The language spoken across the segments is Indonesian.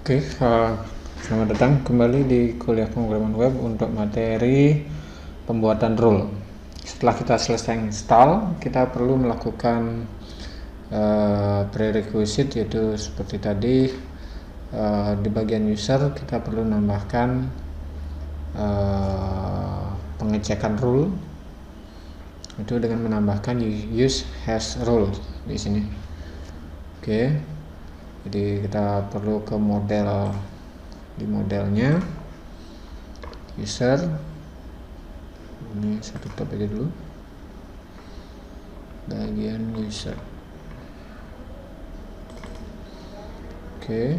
Oke, selamat datang kembali di kuliah pemrograman web untuk materi pembuatan rule. Setelah kita selesai install, kita perlu melakukan prerequisite, yaitu seperti tadi di bagian user kita perlu menambahkan pengecekan rule itu dengan menambahkan use has rule di sini. Oke. Jadi kita perlu ke model, di modelnya user, ini saya tutup aja dulu bagian user. Oke,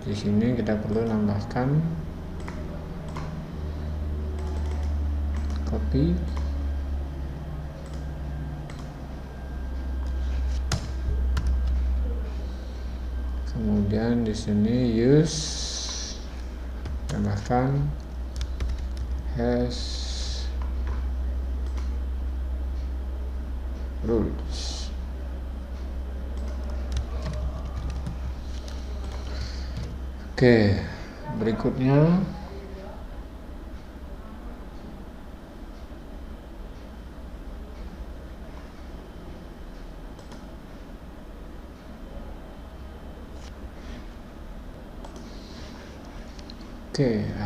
di sini kita perlu nambahkan copy, kemudian di sini use, tambahkan has rules. Oke, berikutnya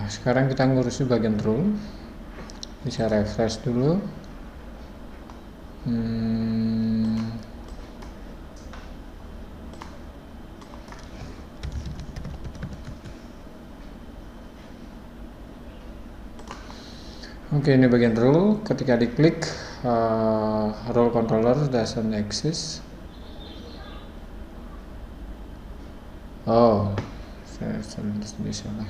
sekarang kita ngurus bagian rule. Bisa refresh dulu. Oke, ini bagian rule. Ketika diklik, role controller doesn't exist. Oh, saya salah.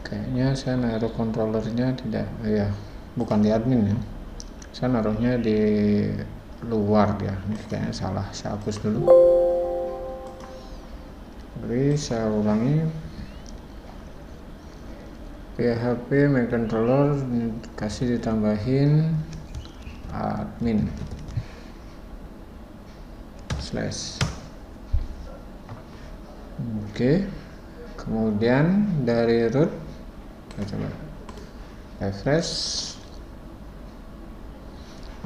Kayaknya saya naruh controllernya tidak, ya, bukan di admin ya. Saya naruhnya di luar ya. Ini kayaknya salah. Saya hapus dulu. Jadi saya ulangi. PHP my controller kasih ditambahin admin slash. Oke. Kemudian dari root kita coba refresh.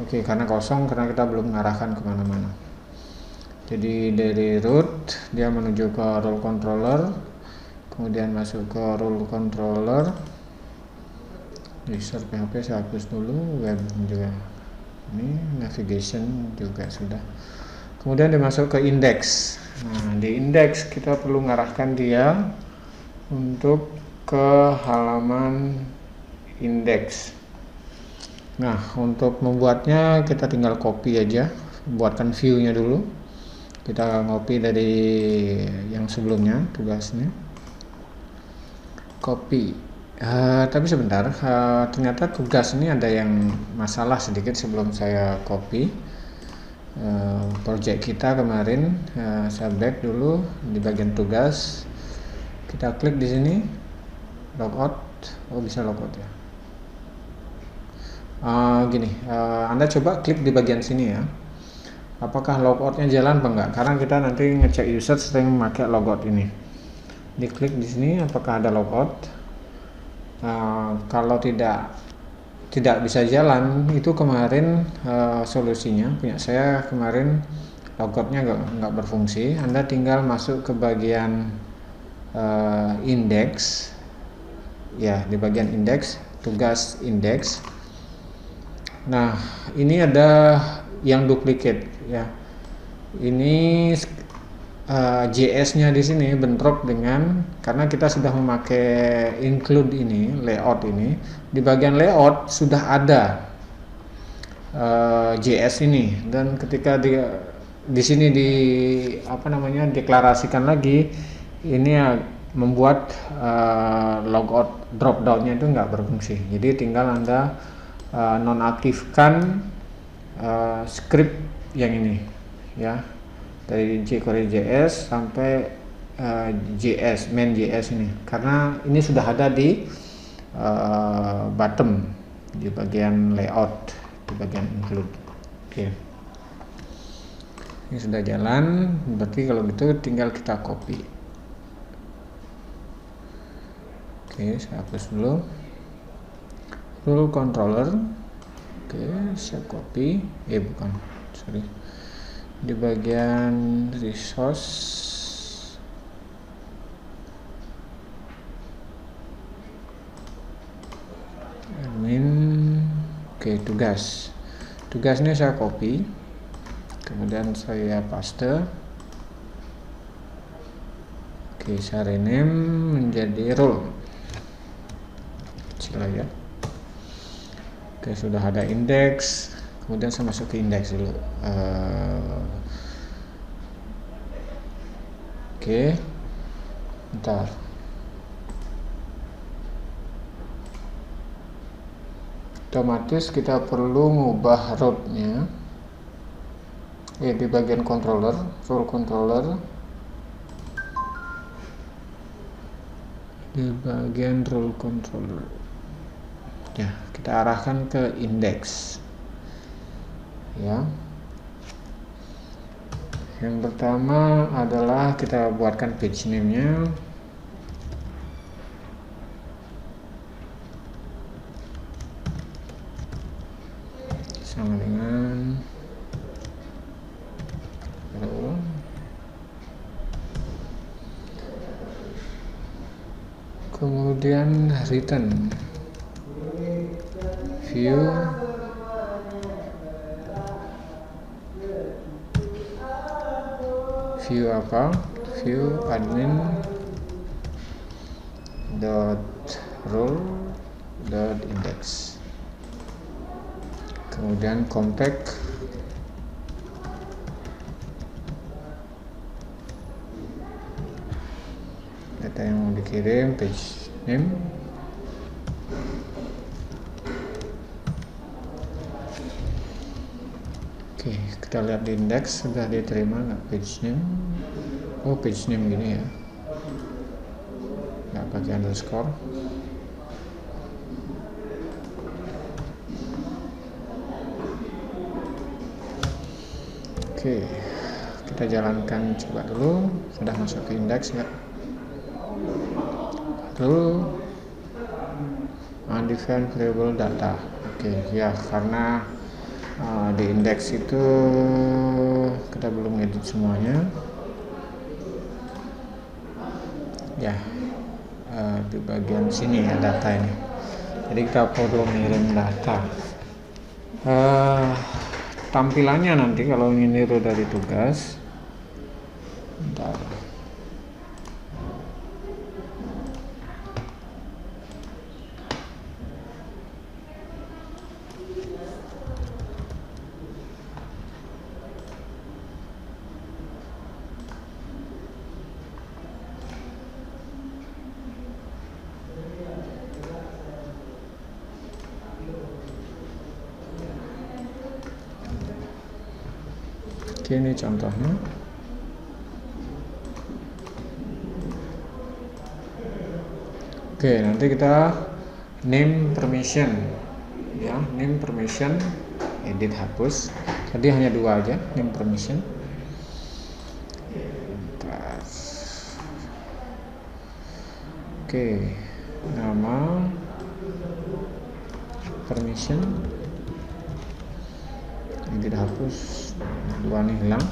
Oke, karena kosong, karena kita belum mengarahkan kemana-mana. Jadi dari root dia menuju ke role controller, kemudian masuk ke role controller, user PHP saya hapus dulu, web juga, ini navigation juga sudah. Kemudian dimasuk ke index. Nah, di index kita perlu mengarahkan dia untuk ke halaman index. Nah, untuk membuatnya kita tinggal copy aja, buatkan view-nya dulu. Kita copy dari yang sebelumnya tugasnya. Copy. Tapi sebentar, ternyata tugas ini ada yang masalah sedikit sebelum saya copy. Project kita kemarin, saya back dulu di bagian tugas. Kita klik di sini, logout. Oh, bisa logout ya. Gini, Anda coba klik di bagian sini ya. Apakah logoutnya jalan apa enggak? Karena kita nanti ngecek user sering memakai logout ini. Diklik di sini, apakah ada logout? Kalau tidak bisa jalan, itu kemarin solusinya punya saya kemarin, logoutnya nggak berfungsi. Anda tinggal masuk ke bagian index ya, di bagian index, tugas index. Nah, ini ada yang duplicate ya, ini JS-nya di sini bentrok dengan, karena kita sudah memakai include ini, layout ini. Di bagian layout sudah ada JS ini, dan ketika di sini deklarasikan lagi, ini membuat logout drop down-nya itu nggak berfungsi. Jadi tinggal Anda nonaktifkan script yang ini ya, dari jQuery JS sampai JS, main JS ini, karena ini sudah ada di bottom, di bagian layout, di bagian include. Oke. Ini sudah jalan, berarti kalau gitu tinggal kita copy. Oke, saya hapus dulu. Rule controller. Oke, saya copy. Bukan, sorry. Di bagian resource. Admin. Oke, tugas. Tugasnya saya copy. Kemudian saya paste. Oke, saya rename menjadi role. Kecil ya. Oke, sudah ada indeks. Kemudian saya masuk ke indeks dulu. Oke, bentar. Otomatis kita perlu mengubah root-nya. Di bagian controller, role controller. Di bagian role controller. Ya, kita arahkan ke indeks. Ya. Yang pertama adalah kita buatkan page name-nya. Sama dengan kemudian return view apa, view admin dot role dot index, kemudian compact data yang mau dikirim, page name. Oke, kita lihat di indeks sudah diterima nggak page name. Oh, page name gini ya, nggak pakai underscore. Oke, kita jalankan coba dulu. Sudah masuk ke indeks nggak? Lalu undefined variable data. Oke, ya karena di indeks itu kita belum edit semuanya. Ya, di bagian sini ya data ini. Jadi kita perlu ngirim data. Tampilannya nanti kalau ingin niru dari tugas. Bentar. Oke, ini contohnya. Oke, nanti kita name permission ya, name permission, edit hapus. Tadi hanya 2 aja name permission. Bentar. Oke, nama permission, edit hapus, 2 nih hilang.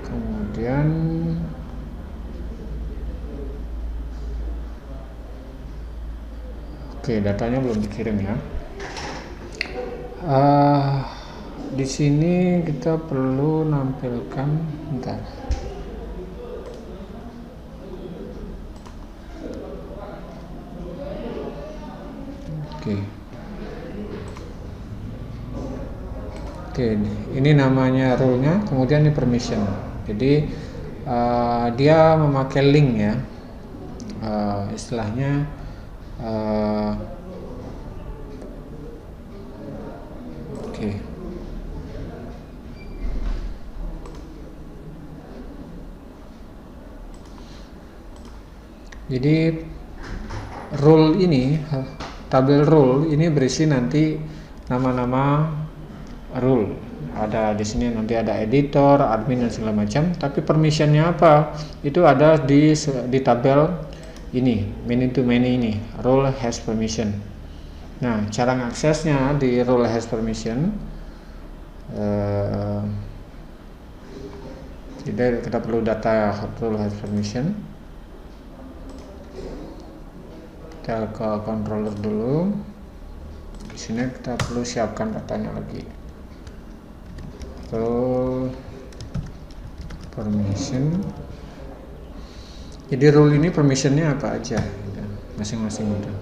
Kemudian datanya belum dikirim ya. Di sini kita perlu nampilkan, bentar. Oke, ini namanya role-nya, kemudian ini permission. Jadi dia memakai link ya, istilahnya oke. Jadi role ini, tabel role ini berisi nanti nama-nama rule. Ada di sini nanti ada editor, admin dan segala macam. Tapi permissionnya apa? Itu ada di tabel ini, many to many ini, role has permission. Nah, cara mengaksesnya di role has permission, jadi kita perlu data role has permission. Kita ke controller dulu. Di sini kita perlu siapkan datanya lagi. Role permission. Jadi role ini permissionnya apa aja, masing-masing itu.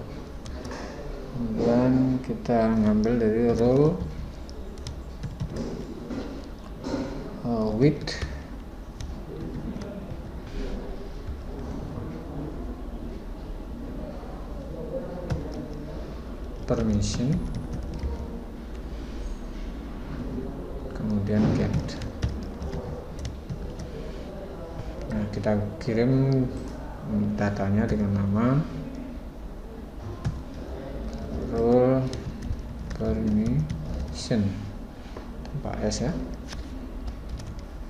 Kemudian kita ngambil dari role with permission, kemudian get. Nah, kita kirim datanya dengan nama role permission tanpa s ya.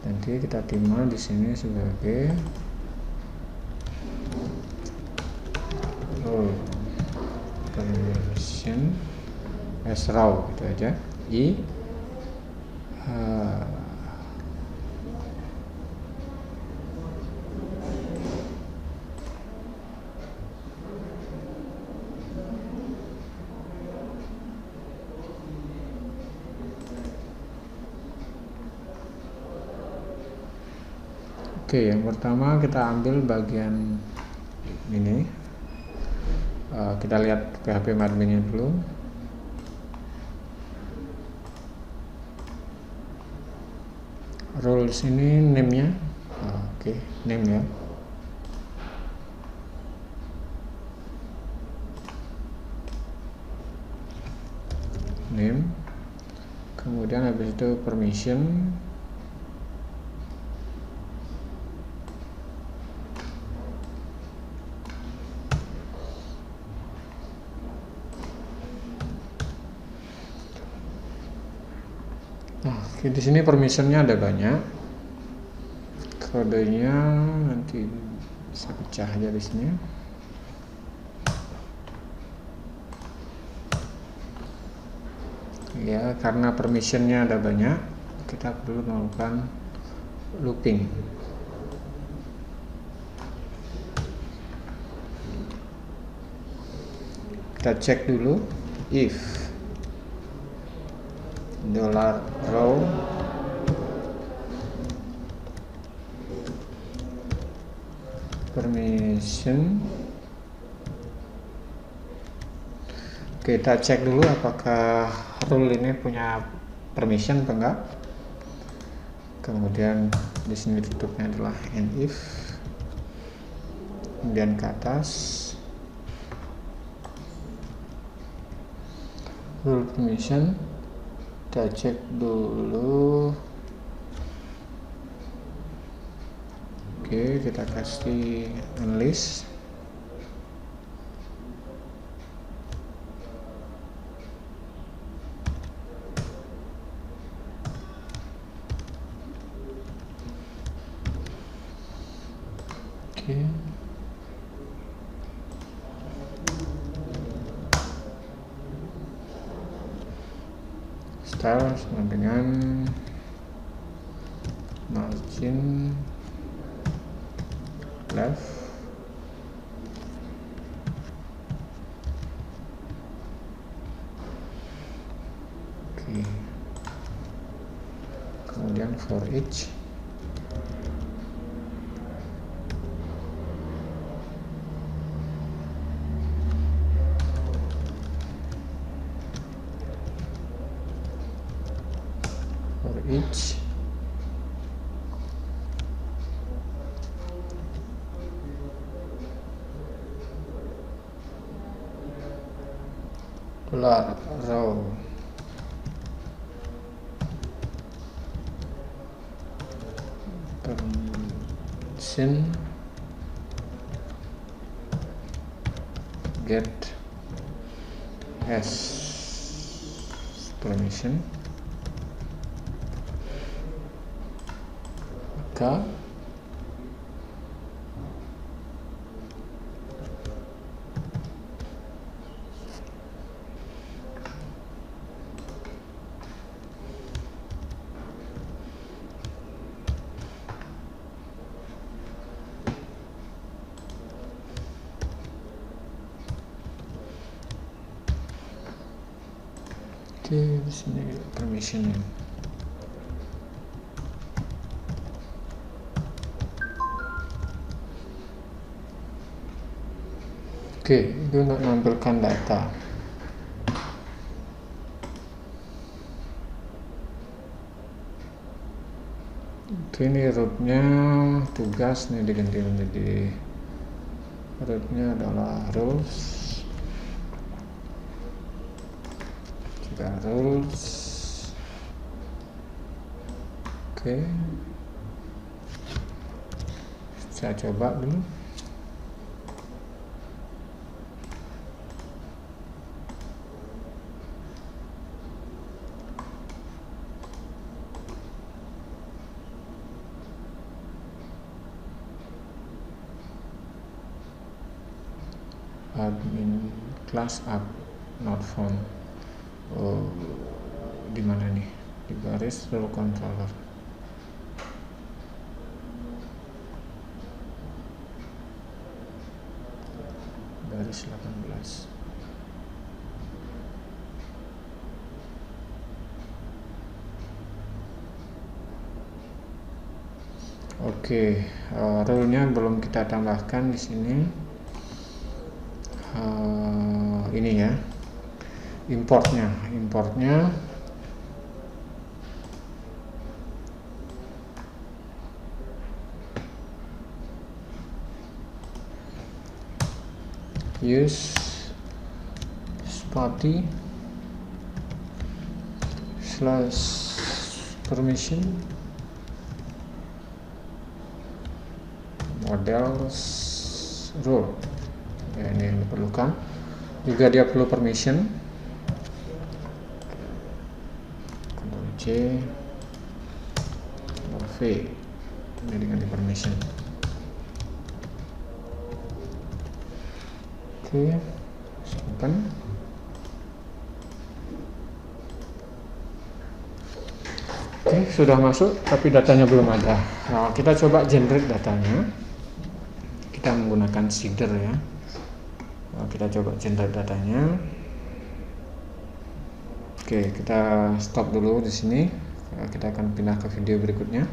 Nanti kita terima di sini sebagai role permission as raw, gitu aja. Oke, yang pertama kita ambil bagian ini. Kita lihat PHP adminnya dulu. Roles ini name-nya. Oke, name ya. Name. Kemudian habis itu permission. Oke, di sini permissionnya ada banyak. Kodenya nanti bisa pecah aja di sini. Ya, karena permissionnya ada banyak, kita perlu melakukan looping. Kita cek dulu if $row permission. Kita cek dulu apakah rule ini punya permission atau enggak. Kemudian di sini tutupnya adalah and if. Kemudian ke atas rule permission. Kita cek dulu. Oke, kita kasih unlist. Oke. Style sama dengan margin left, oke. Kemudian for each $row permission get as permission. Buka. Oke, di sini permission. Oke, itu untuk menampilkan data. Oke, ini rootnya tugas nih diganti menjadi rootnya adalah rules. Rules. Oke, saya coba dulu. Admin class up not found. Oh, di mana nih? Di garis role controller. Garis 18. Oke, rule-nya belum kita tambahkan di sini. Ini ya. Importnya use party / permission models rule ya, ini yang diperlukan. Juga dia perlu permission. Ctrl C, Ctrl V, ini dengan permission. Oke, simpan. Oke, sudah masuk tapi datanya belum ada. Nah, kita coba generate datanya. Kita menggunakan seeder ya. Nah, kita coba generate datanya. Oke, kita stop dulu di sini. Kita akan pindah ke video berikutnya.